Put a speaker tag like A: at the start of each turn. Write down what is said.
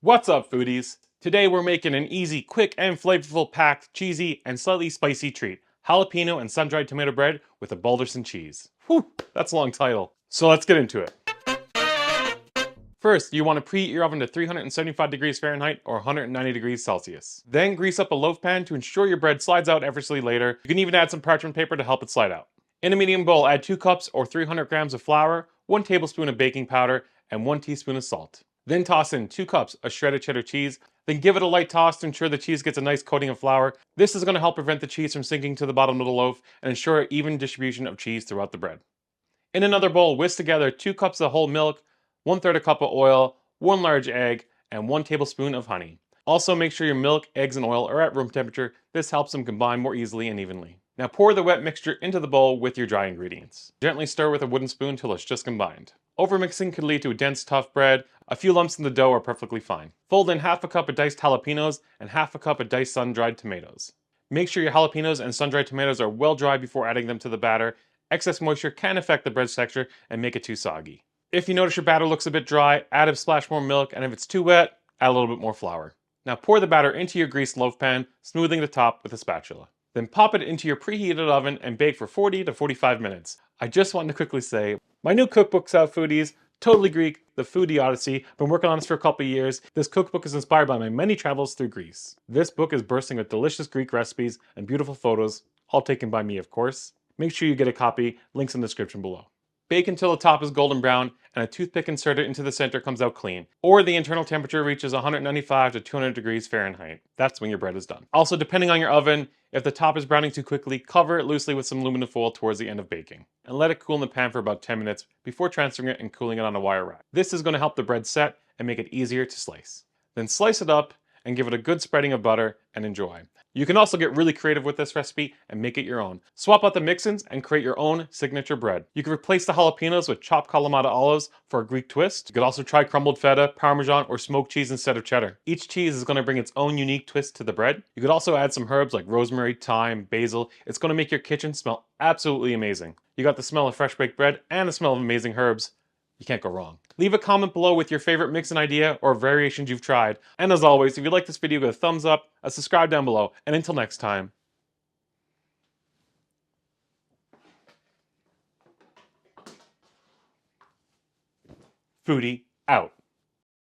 A: What's up, foodies? Today we're making an easy, quick, and flavorful packed, cheesy, and slightly spicy treat. Jalapeno and sun-dried tomato bread with a Balderson cheese. Whew, that's a long title. So let's get into it. First, you want to preheat your oven to 375 degrees Fahrenheit or 190 degrees Celsius. Then grease up a loaf pan to ensure your bread slides out effortlessly later. You can even add some parchment paper to help it slide out. In a medium bowl, add 2 cups or 300 grams of flour, 1 tablespoon of baking powder, and 1 teaspoon of salt. Then toss in 2 cups of shredded cheddar cheese. Then give it a light toss to ensure the cheese gets a nice coating of flour. This is going to help prevent the cheese from sinking to the bottom of the loaf and ensure an even distribution of cheese throughout the bread. In another bowl, whisk together 2 cups of whole milk, 1/3 a cup of oil, 1 large egg, and 1 tablespoon of honey. Also make sure your milk, eggs, and oil are at room temperature. This helps them combine more easily and evenly. Now pour the wet mixture into the bowl with your dry ingredients. Gently stir with a wooden spoon until it's just combined. Overmixing could lead to a dense, tough bread. A few lumps in the dough are perfectly fine. Fold in half a cup of diced jalapenos and half a cup of diced sun-dried tomatoes. Make sure your jalapenos and sun-dried tomatoes are well dry before adding them to the batter. Excess moisture can affect the bread's texture and make it too soggy. If you notice your batter looks a bit dry, add a splash more milk, and if it's too wet, add a little bit more flour. Now pour the batter into your greased loaf pan, smoothing the top with a spatula. Then pop it into your preheated oven and bake for 40 to 45 minutes. I just wanted to quickly say, my new cookbook's out, foodies. Totally Greek, the Food-Dee Odyssey. Been working on this for a couple of years. This cookbook is inspired by my many travels through Greece. This book is bursting with delicious Greek recipes and beautiful photos, all taken by me, of course. Make sure you get a copy, links in the description below. Bake until the top is golden brown and a toothpick inserted into the center comes out clean, or the internal temperature reaches 195 to 200 degrees Fahrenheit. That's when your bread is done. Also, depending on your oven, if the top is browning too quickly, cover it loosely with some aluminum foil towards the end of baking, and let it cool in the pan for about 10 minutes before transferring it and cooling it on a wire rack. This is going to help the bread set and make it easier to slice. Then slice it up and give it a good spreading of butter and enjoy. You can also get really creative with this recipe and make it your own. Swap out the mix-ins and create your own signature bread. You can replace the jalapenos with chopped Kalamata olives for a Greek twist. You could also try crumbled feta, parmesan, or smoked cheese instead of cheddar. Each cheese is going to bring its own unique twist to the bread. You could also add some herbs like rosemary, thyme, basil. It's going to make your kitchen smell absolutely amazing. You got the smell of fresh baked bread and the smell of amazing herbs. You can't go wrong. Leave a comment below with your favorite mix-in idea or variations you've tried. And as always, if you like this video, give it a thumbs up, a subscribe down below, and until next time. Food-Dee out.